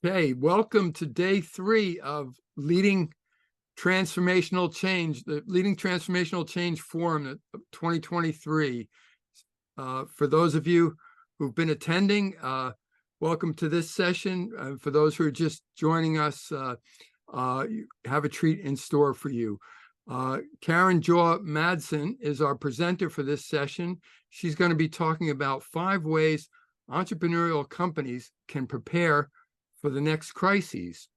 Okay, welcome to day 3 of Leading Transformational Change, the Leading Transformational Change Forum of 2023. For those of you who've been attending, welcome to this session. For those who are just joining us, you have a treat in store for you. Karen Jaw-Madson is our presenter for this session. She's going to be talking about 5 ways entrepreneurial companies can prepare for the next crises.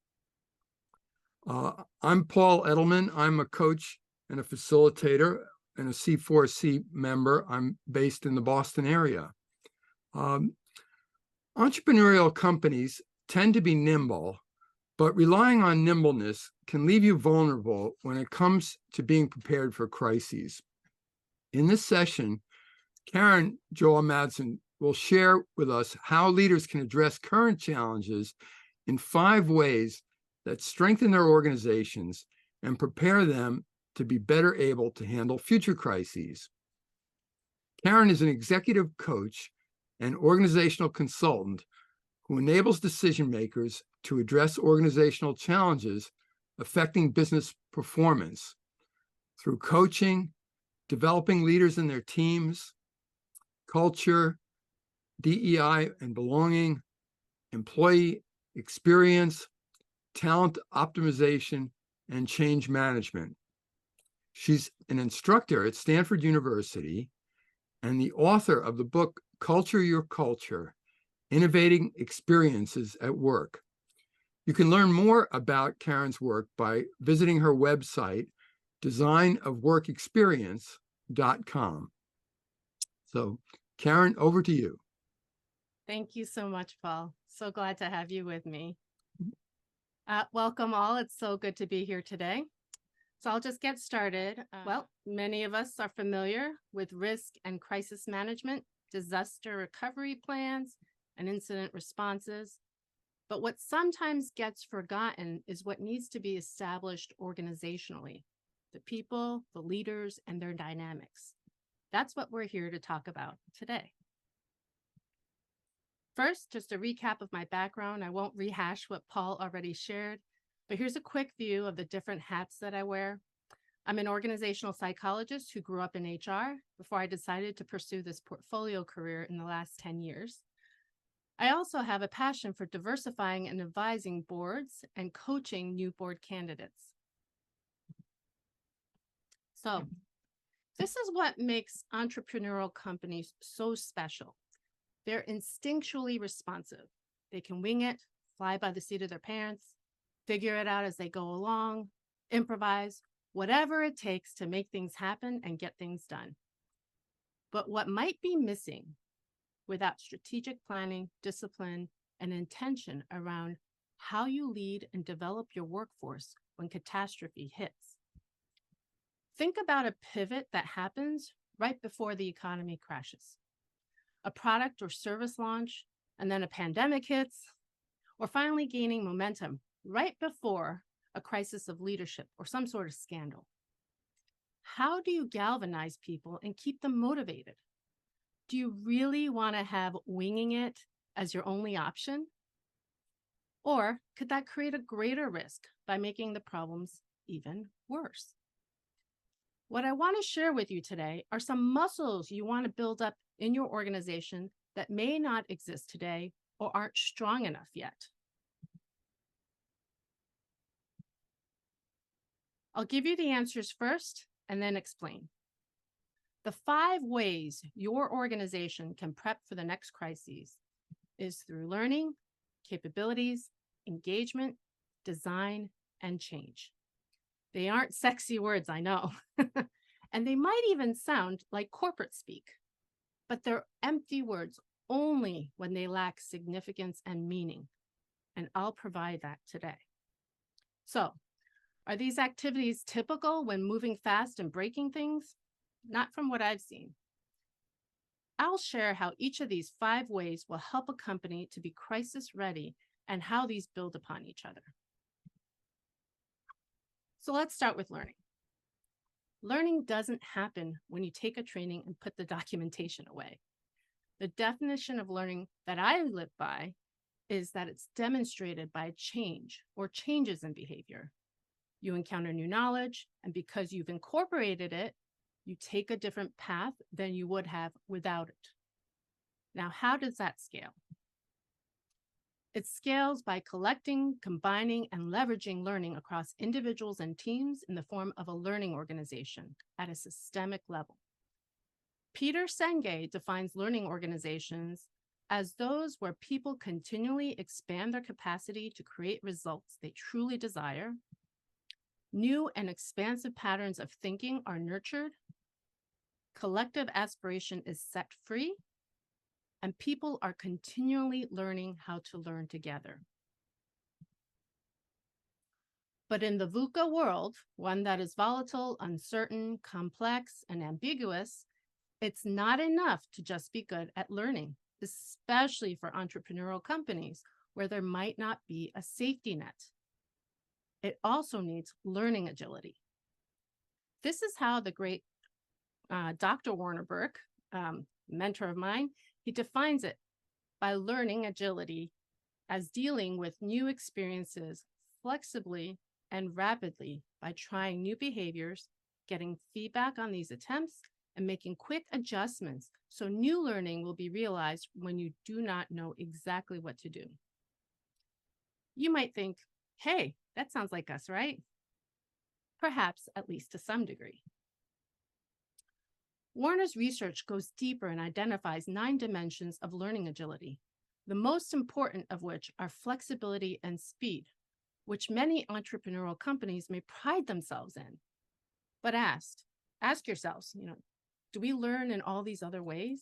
I'm Paul Edelman. I'm a coach and a facilitator and a C4C member. I'm based in the Boston area. Entrepreneurial companies tend to be nimble, but relying on nimbleness can leave you vulnerable when it comes to being prepared for crises. In this session, Karen Jaw-Madson will share with us how leaders can address current challenges in 5 ways that strengthen their organizations and prepare them to be better able to handle future crises. Karen is an executive coach and organizational consultant who enables decision makers to address organizational challenges affecting business performance through coaching, developing leaders in their teams, culture, DEI and belonging, employee experience, talent optimization, and change management. She's an instructor at Stanford University and the author of the book, Culture Your Culture, Innovating Experiences at Work. You can learn more about Karen's work by visiting her website, designofworkexperience.com. So, Karen, over to you. Thank you so much, Paul. So glad to have you with me. Welcome all. It's so good to be here today. So I'll just get started. Well, many of us are familiar with risk and crisis management, disaster recovery plans, and incident responses. But what sometimes gets forgotten is what needs to be established organizationally, the people, the leaders, and their dynamics. That's what we're here to talk about today. First, just a recap of my background. I won't rehash what Paul already shared, but here's a quick view of the different hats that I wear. I'm an organizational psychologist who grew up in HR before I decided to pursue this portfolio career in the last 10 years. I also have a passion for diversifying and advising boards and coaching new board candidates. So, this is what makes entrepreneurial companies so special. They're instinctually responsive. They can wing it, fly by the seat of their pants, figure it out as they go along, improvise, whatever it takes to make things happen and get things done. But what might be missing without strategic planning, discipline, and intention around how you lead and develop your workforce when catastrophe hits? Think about a pivot that happens right before the economy crashes. A product or service launch, and then a pandemic hits, or finally gaining momentum right before a crisis of leadership or some sort of scandal. How do you galvanize people and keep them motivated? Do you really want to have winging it as your only option? Or could that create a greater risk by making the problems even worse? What I want to share with you today are some muscles you want to build up in your organization that may not exist today or aren't strong enough yet. I'll give you the answers first and then explain. The 5 ways your organization can prep for the next crises is through learning, capabilities, engagement, design, and change. They aren't sexy words, I know, and they might even sound like corporate speak, but they're empty words only when they lack significance and meaning, and I'll provide that today. So, are these activities typical when moving fast and breaking things? Not from what I've seen. I'll share how each of these 5 ways will help a company to be crisis ready and how these build upon each other. So let's start with learning. Learning doesn't happen when you take a training and put the documentation away. The definition of learning that I live by is that it's demonstrated by change or changes in behavior. You encounter new knowledge, and because you've incorporated it, you take a different path than you would have without it. Now, how does that scale? It scales by collecting, combining, and leveraging learning across individuals and teams in the form of a learning organization at a systemic level. Peter Senge defines learning organizations as those where people continually expand their capacity to create results they truly desire. New and expansive patterns of thinking are nurtured. Collective aspiration is set free, and people are continually learning how to learn together. But in the VUCA world, one that is volatile, uncertain, complex, and ambiguous, it's not enough to just be good at learning, especially for entrepreneurial companies where there might not be a safety net. It also needs learning agility. This is how the great Dr. Warner Burke, mentor of mine, he defines it by learning agility as dealing with new experiences flexibly and rapidly by trying new behaviors, getting feedback on these attempts, and making quick adjustments so new learning will be realized when you do not know exactly what to do. You might think, hey, that sounds like us, right? Perhaps, at least to some degree. Warner's research goes deeper and identifies 9 dimensions of learning agility, the most important of which are flexibility and speed, which many entrepreneurial companies may pride themselves in. But ask yourselves, do we learn in all these other ways?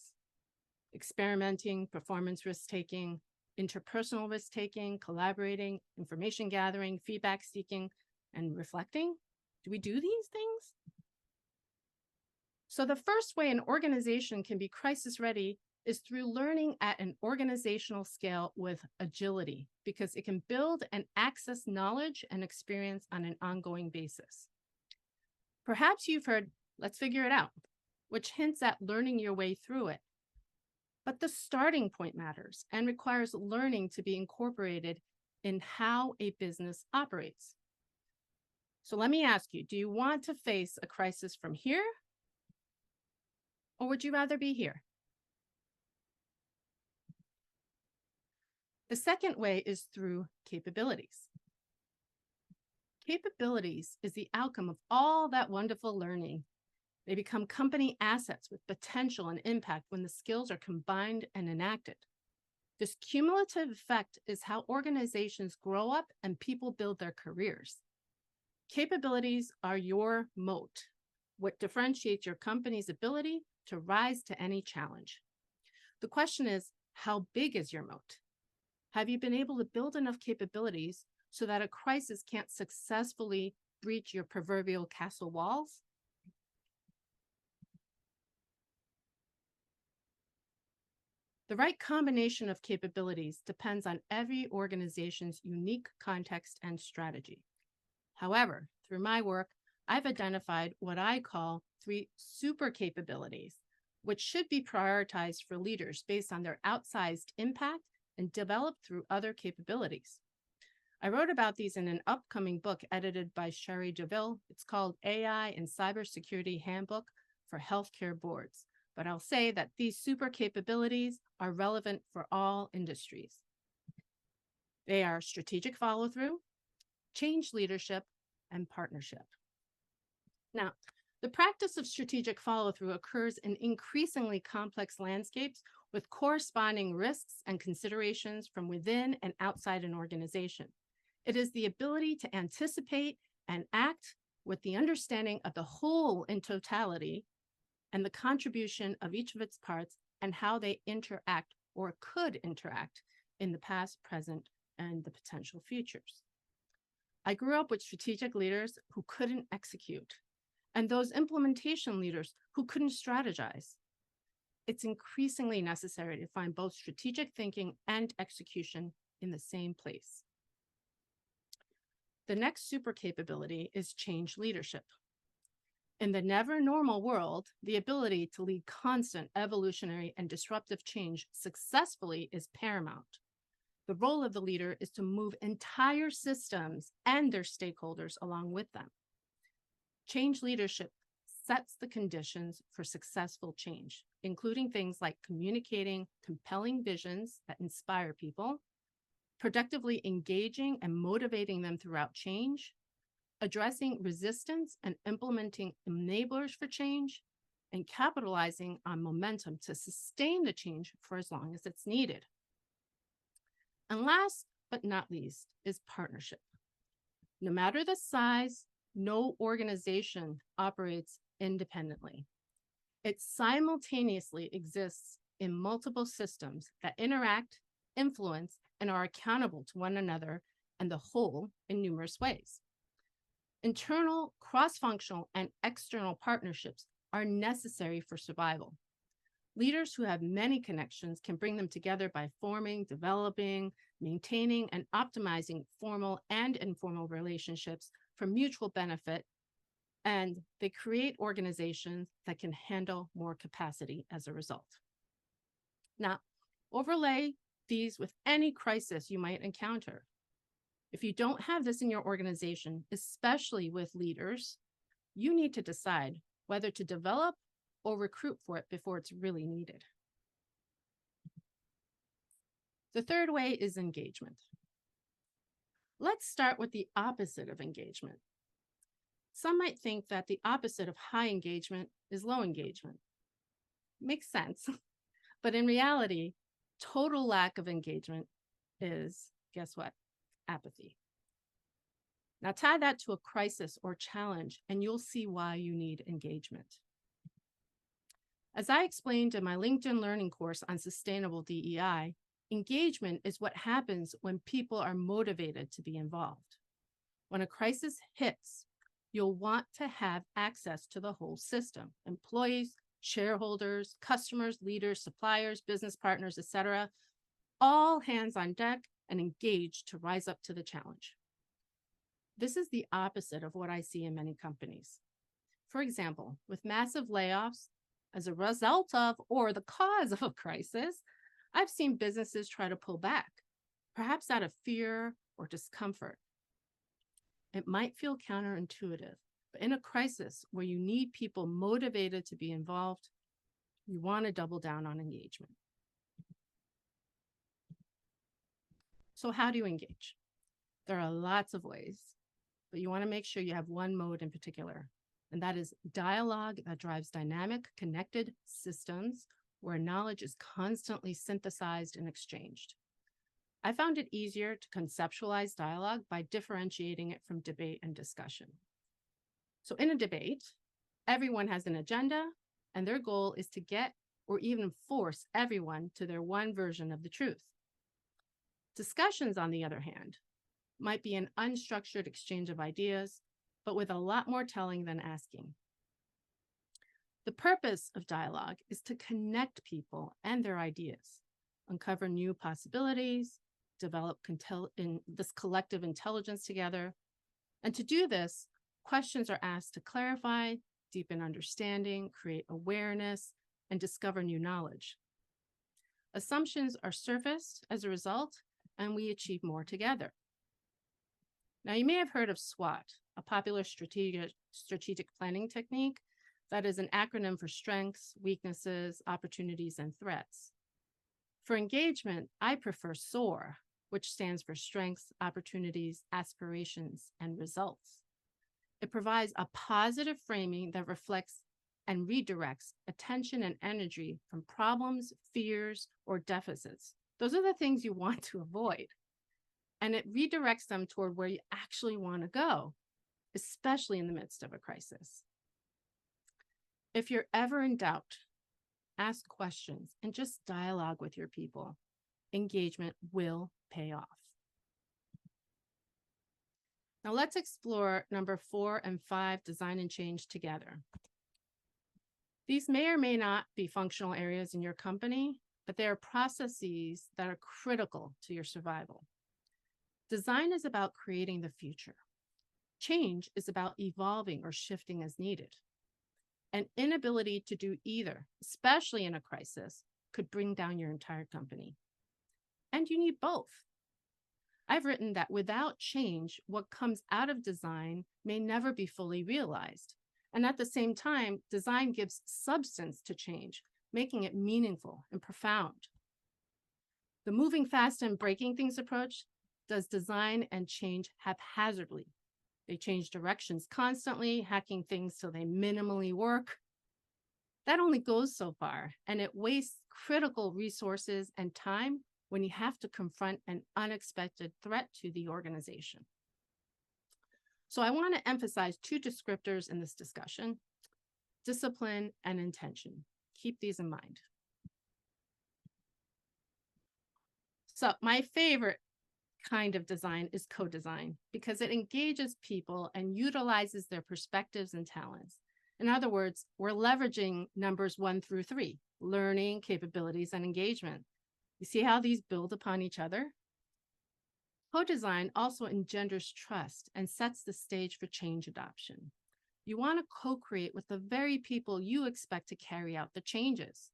Experimenting, performance risk-taking, interpersonal risk-taking, collaborating, information gathering, feedback seeking, and reflecting? Do we do these things? So the first way an organization can be crisis ready is through learning at an organizational scale with agility, because it can build and access knowledge and experience on an ongoing basis. Perhaps you've heard, let's figure it out, which hints at learning your way through it. But the starting point matters and requires learning to be incorporated in how a business operates. So let me ask you, do you want to face a crisis from here? Or would you rather be here? The second way is through capabilities. Capabilities is the outcome of all that wonderful learning. They become company assets with potential and impact when the skills are combined and enacted. This cumulative effect is how organizations grow up and people build their careers. Capabilities are your moat, what differentiates your company's ability to rise to any challenge. The question is, how big is your moat? Have you been able to build enough capabilities so that a crisis can't successfully breach your proverbial castle walls? The right combination of capabilities depends on every organization's unique context and strategy. However, through my work, I've identified what I call 3 super capabilities, which should be prioritized for leaders based on their outsized impact and developed through other capabilities. I wrote about these in an upcoming book edited by Sherry DeVille. It's called AI and Cybersecurity Handbook for Healthcare Boards. But I'll say that these super capabilities are relevant for all industries. They are strategic follow-through, change leadership, and partnership. Now, the practice of strategic follow-through occurs in increasingly complex landscapes with corresponding risks and considerations from within and outside an organization. It is the ability to anticipate and act with the understanding of the whole in totality and the contribution of each of its parts and how they interact or could interact in the past, present, and the potential futures. I grew up with strategic leaders who couldn't execute, and those implementation leaders who couldn't strategize. It's increasingly necessary to find both strategic thinking and execution in the same place. The next super capability is change leadership. In the never normal world, the ability to lead constant evolutionary and disruptive change successfully is paramount. The role of the leader is to move entire systems and their stakeholders along with them. Change leadership sets the conditions for successful change, including things like communicating compelling visions that inspire people, productively engaging and motivating them throughout change, addressing resistance and implementing enablers for change, and capitalizing on momentum to sustain the change for as long as it's needed. And last but not least is partnership. No matter the size, no organization operates independently. It simultaneously exists in multiple systems that interact, influence, and are accountable to one another and the whole in numerous ways. Internal, cross-functional, and external partnerships are necessary for survival. Leaders who have many connections can bring them together by forming, developing, maintaining, and optimizing formal and informal relationships for mutual benefit, and they create organizations that can handle more capacity as a result. Now, overlay these with any crisis you might encounter. If you don't have this in your organization, especially with leaders, you need to decide whether to develop or recruit for it before it's really needed. The third way is engagement. Let's start with the opposite of engagement. Some might think that the opposite of high engagement is low engagement. Makes sense. But in reality, total lack of engagement is, guess what? Apathy. Now tie that to a crisis or challenge, and you'll see why you need engagement. As I explained in my LinkedIn learning course on sustainable DEI, engagement is what happens when people are motivated to be involved. When a crisis hits, you'll want to have access to the whole system: employees, shareholders, customers, leaders, suppliers, business partners, etc., all hands on deck and engaged to rise up to the challenge. This is the opposite of what I see in many companies. For example, with massive layoffs as a result of or the cause of a crisis, I've seen businesses try to pull back, perhaps out of fear or discomfort. It might feel counterintuitive, but in a crisis where you need people motivated to be involved, you want to double down on engagement. So how do you engage? There are lots of ways, but you want to make sure you have one mode in particular, and that is dialogue that drives dynamic, connected systems where knowledge is constantly synthesized and exchanged. I found it easier to conceptualize dialogue by differentiating it from debate and discussion. So in a debate, everyone has an agenda, and their goal is to get or even force everyone to their one version of the truth. Discussions, on the other hand, might be an unstructured exchange of ideas, but with a lot more telling than asking. The purpose of dialogue is to connect people and their ideas, uncover new possibilities, develop this collective intelligence together. And to do this, questions are asked to clarify, deepen understanding, create awareness, and discover new knowledge. Assumptions are surfaced as a result, and we achieve more together. Now, you may have heard of SWOT, a popular strategic planning technique that is an acronym for strengths, weaknesses, opportunities, and threats. For engagement, I prefer SOAR, which stands for strengths, opportunities, aspirations, and results. It provides a positive framing that reflects and redirects attention and energy from problems, fears, or deficits. Those are the things you want to avoid. And it redirects them toward where you actually want to go, especially in the midst of a crisis. If you're ever in doubt, ask questions and just dialogue with your people. Engagement will pay off. Now let's explore number 4 and 5, design and change together. These may or may not be functional areas in your company, but they are processes that are critical to your survival. Design is about creating the future. Change is about evolving or shifting as needed. An inability to do either, especially in a crisis, could bring down your entire company. And you need both I've written that without change, what comes out of design may never be fully realized. And at the same time, design gives substance to change, making it meaningful and profound. The moving fast and breaking things approach does design and change haphazardly. They change directions constantly, hacking things till they minimally work. That only goes so far, and it wastes critical resources and time when you have to confront an unexpected threat to the organization. So I want to emphasize two descriptors in this discussion: discipline and intention. Keep these in mind. So my favorite kind of design is co-design because it engages people and utilizes their perspectives and talents. In other words, we're leveraging numbers 1 through 3, learning, capabilities, and engagement. You see how these build upon each other? Co-design also engenders trust and sets the stage for change adoption. You want to co-create with the very people you expect to carry out the changes.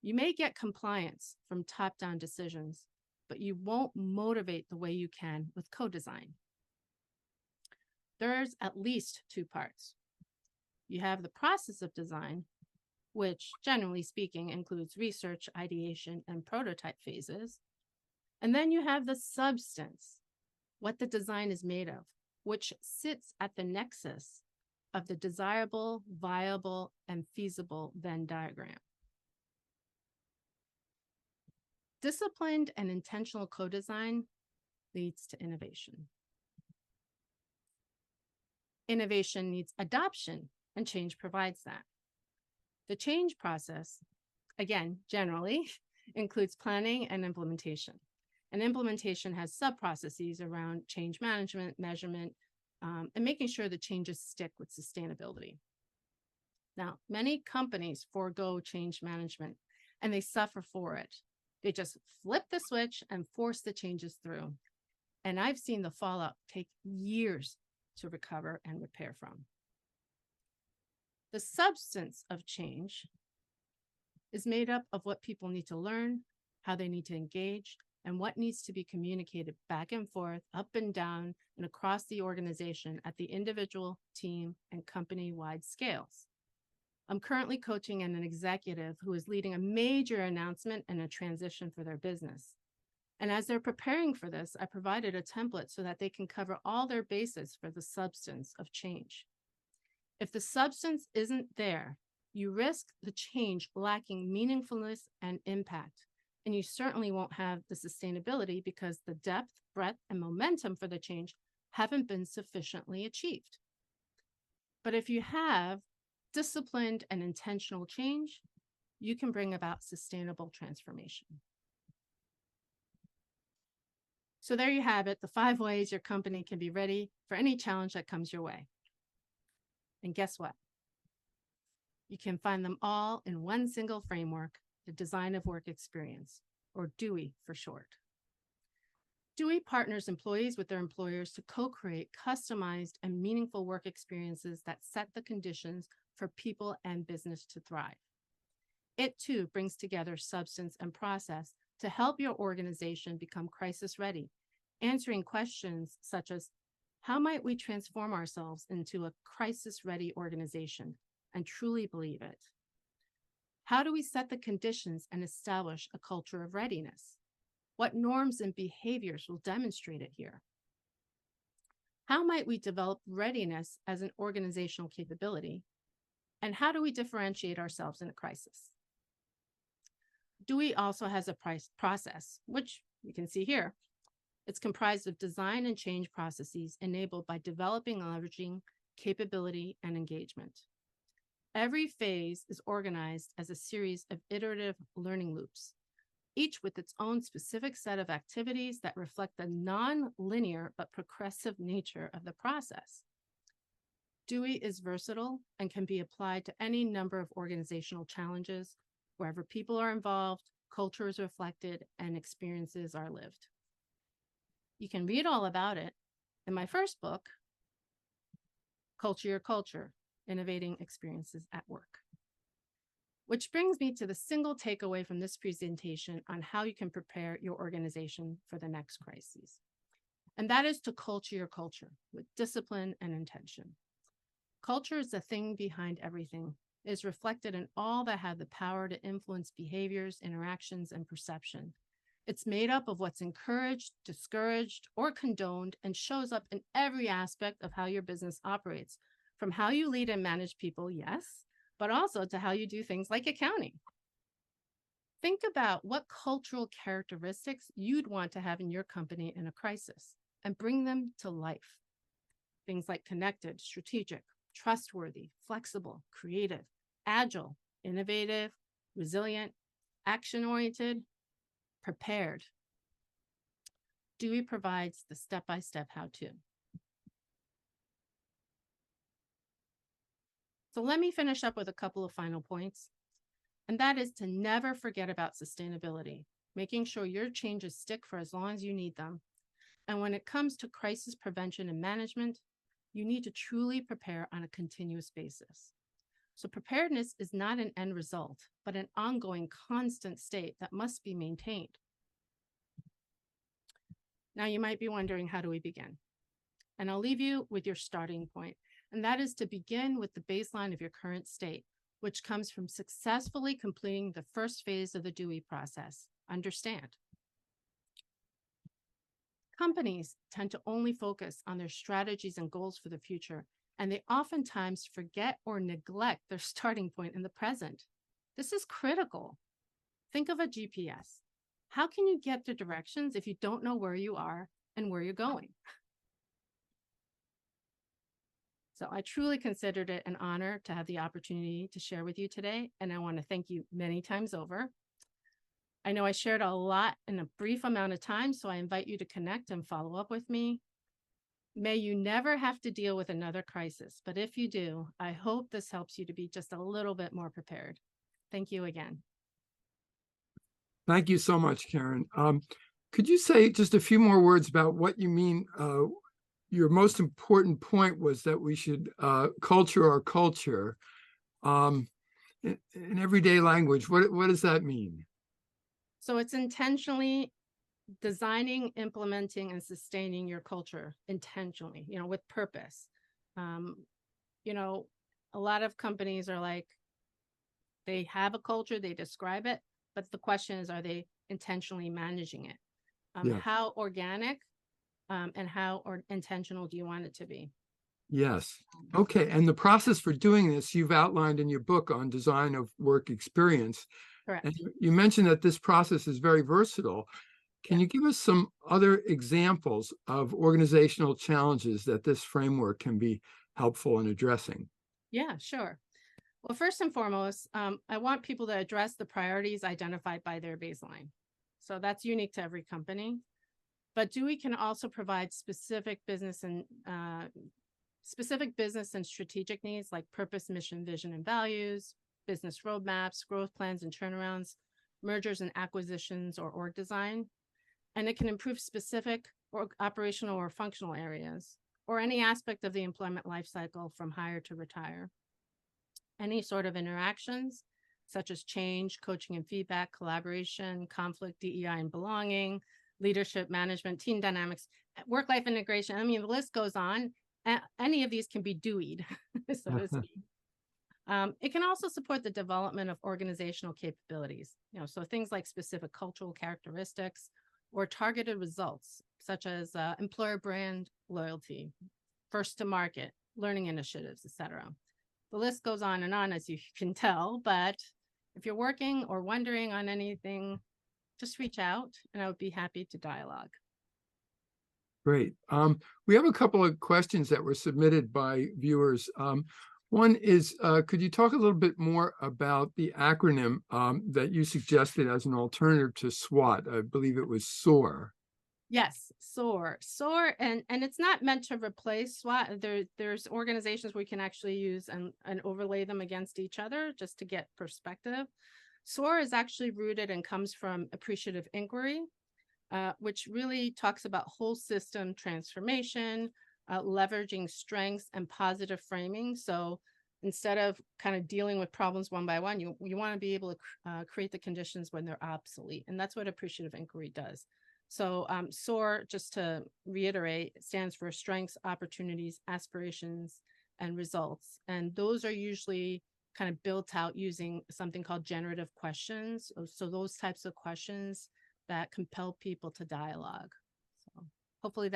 You may get compliance from top-down decisions, but you won't motivate the way you can with co-design. There's at least 2 parts. You have the process of design, which generally speaking includes research, ideation, and prototype phases. And then you have the substance, what the design is made of, which sits at the nexus of the desirable, viable, and feasible Venn diagram. Disciplined and intentional co-design leads to innovation. Innovation needs adoption, and change provides that. The change process, again, generally includes planning and implementation. And implementation has sub-processes around change management, measurement, and making sure the changes stick with sustainability. Now, many companies forego change management and they suffer for it. They just flip the switch and force the changes through. And I've seen the fallout take years to recover and repair from. The substance of change is made up of what people need to learn, how they need to engage, and what needs to be communicated back and forth, up and down, and across the organization at the individual, team, and company-wide scales. I'm currently coaching an executive who is leading a major announcement and a transition for their business. And as they're preparing for this, I provided a template so that they can cover all their bases for the substance of change. If the substance isn't there, you risk the change lacking meaningfulness and impact. And you certainly won't have the sustainability because the depth, breadth, and momentum for the change haven't been sufficiently achieved. But if you have disciplined and intentional change, you can bring about sustainable transformation. So there you have it, the 5 ways your company can be ready for any challenge that comes your way. And guess what? You can find them all in one single framework, the Design of Work Experience, or DEWE for short. DEWE partners employees with their employers to co-create customized and meaningful work experiences that set the conditions for people and business to thrive. It too brings together substance and process to help your organization become crisis ready, answering questions such as, how might we transform ourselves into a crisis-ready organization and truly believe it? How do we set the conditions and establish a culture of readiness? What norms and behaviors will demonstrate it here? How might we develop readiness as an organizational capability? And how do we differentiate ourselves in a crisis? DEWE also has a process, which you can see here. It's comprised of design and change processes enabled by developing and leveraging capability and engagement. Every phase is organized as a series of iterative learning loops, each with its own specific set of activities that reflect the non-linear but progressive nature of the process. DEWE is versatile and can be applied to any number of organizational challenges, wherever people are involved, culture is reflected, and experiences are lived. You can read all about it in my first book, Culture Your Culture, Innovating Experiences at Work. Which brings me to the single takeaway from this presentation on how you can prepare your organization for the next crises. And that is to culture your culture with discipline and intention. Culture is the thing behind everything. It is reflected in all that have the power to influence behaviors, interactions, and perception. It's made up of what's encouraged, discouraged, or condoned, and shows up in every aspect of how your business operates, from how you lead and manage people, yes, but also to how you do things like accounting. Think about what cultural characteristics you'd want to have in your company in a crisis and bring them to life. Things like connected, strategic, trustworthy, flexible, creative, agile, innovative, resilient, action-oriented, prepared. Dewey provides the step-by-step how-to. So let me finish up with a couple of final points. And that is to never forget about sustainability, making sure your changes stick for as long as you need them. And when it comes to crisis prevention and management, you need to truly prepare on a continuous basis. So preparedness is not an end result, but an ongoing, constant state that must be maintained. Now, you might be wondering, how do we begin? And I'll leave you with your starting point, and that is to begin with the baseline of your current state, which comes from successfully completing the first phase of the Dewey process. Understand. Companies tend to only focus on their strategies and goals for the future, and they oftentimes forget or neglect their starting point in the present. This is critical. Think of a GPS. How can you get the directions if you don't know where you are and where you're going? So I truly considered it an honor to have the opportunity to share with you today, and I want to thank you many times over. I know I shared a lot in a brief amount of time, so I invite you to connect and follow up with me. May you never have to deal with another crisis, but if you do, I hope this helps you to be just a little bit more prepared. Thank you again. Thank you so much, Karen. Could you say just a few more words about what you mean? Your most important point was that we should culture our culture in everyday language. What does that mean? So it's intentionally designing, implementing, and sustaining your culture intentionally, with purpose. A lot of companies are like, they have a culture, they describe it, but the question is, are they intentionally managing it? Yes. How organic and how intentional do you want it to be? Yes. Okay. And the process for doing this, you've outlined in your book on design of work experience. Correct. And you mentioned that this process is very versatile. Can you give us some other examples of organizational challenges that this framework can be helpful in addressing? Yeah, sure. Well, first and foremost, I want people to address the priorities identified by their baseline. So that's unique to every company. But Dewey can also provide specific business and strategic needs like purpose, mission, vision, and values, business roadmaps, growth plans and turnarounds, mergers and acquisitions, or org design. And it can improve specific or operational or functional areas, or any aspect of the employment lifecycle from hire to retire. Any sort of interactions, such as change, coaching and feedback, collaboration, conflict, DEI and belonging, leadership, management, team dynamics, work-life integration. I mean, the list goes on. Any of these can be Dewey'd, so to speak. It can also support the development of organizational capabilities, so things like specific cultural characteristics or targeted results, such as employer brand loyalty, first to market, learning initiatives, etc. The list goes on, as you can tell, but if you're working or wondering on anything, just reach out and I would be happy to dialogue. Great. We have a couple of questions that were submitted by viewers. One is, could you talk a little bit more about the acronym that you suggested as an alternative to SWOT? I believe it was SOAR. Yes, SOAR. SOAR, and it's not meant to replace SWOT. There's organizations where you can actually use and overlay them against each other just to get perspective. SOAR is actually rooted and comes from appreciative inquiry, which really talks about whole system transformation, leveraging strengths and positive framing. So instead of kind of dealing with problems one by one, you want to be able to create the conditions when they're obsolete. And that's what appreciative inquiry does. So SOAR, just to reiterate, stands for strengths, opportunities, aspirations, and results. And those are usually kind of built out using something called generative questions. So those types of questions that compel people to dialogue. So hopefully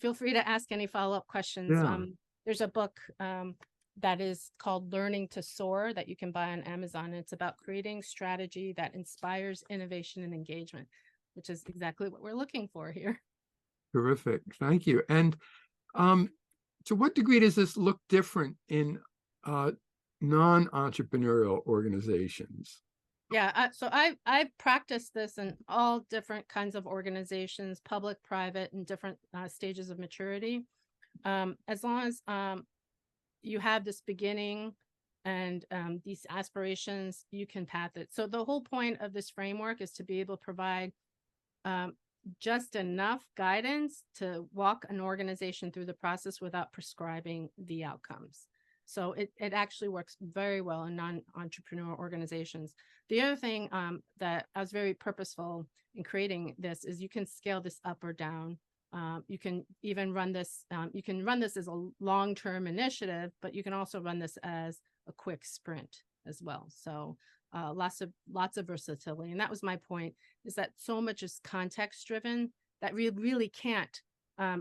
feel free to ask any follow-up questions. Yeah. There's a book that is called Learning to Soar that you can buy on Amazon. It's about creating strategy that inspires innovation and engagement, which is exactly what we're looking for here. Terrific. Thank you. And to what degree does this look different in non-entrepreneurial organizations? Yeah, so I practice this in all different kinds of organizations, public, private, and different stages of maturity. As long as you have this beginning and these aspirations, you can path it. So the whole point of this framework is to be able to provide just enough guidance to walk an organization through the process without prescribing the outcomes. So it actually works very well in non-entrepreneurial organizations. The other thing that I was very purposeful in creating this is you can scale this up or down. You can even run this, as a long-term initiative, but you can also run this as a quick sprint as well. So lots of versatility. And that was my point, is that so much is context driven that we really can't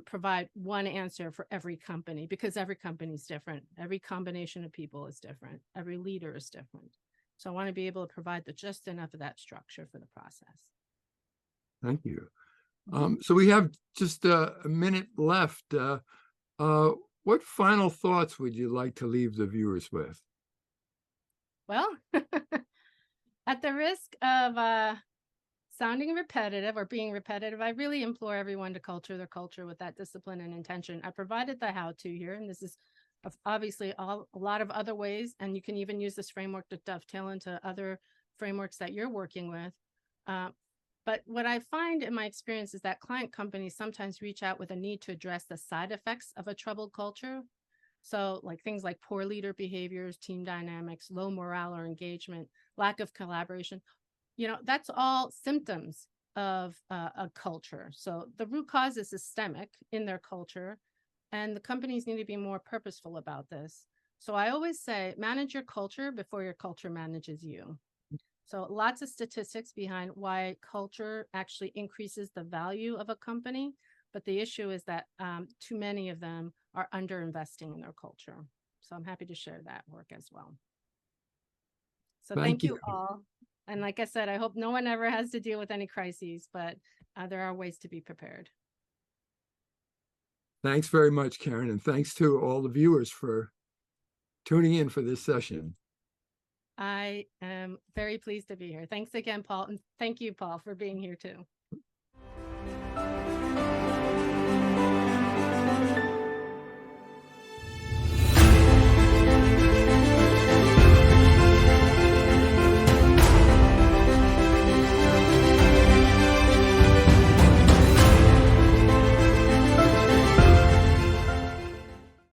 provide one answer for every company, because every company is different. Every combination of people is different. Every leader is different. So I want to be able to provide just enough of that structure for the process. Thank you. So we have just a minute left. What final thoughts would you like to leave the viewers with? Well, at the risk of sounding repetitive or being repetitive, I really implore everyone to culture their culture with that discipline and intention. I provided the how-to here, and this is obviously a lot of other ways, and you can even use this framework to dovetail into other frameworks that you're working with. But what I find in my experience is that client companies sometimes reach out with a need to address the side effects of a troubled culture. So like things like poor leader behaviors, team dynamics, low morale or engagement, lack of collaboration. That's all symptoms of a culture. So the root cause is systemic in their culture, and the companies need to be more purposeful about this. So I always say, manage your culture before your culture manages you. So lots of statistics behind why culture actually increases the value of a company. But the issue is that too many of them are underinvesting in their culture. So I'm happy to share that work as well. So thank you all. And like I said, I hope no one ever has to deal with any crises, but there are ways to be prepared. Thanks very much, Karen. And thanks to all the viewers for tuning in for this session. I am very pleased to be here. Thanks again, Paul. And thank you, Paul, for being here too.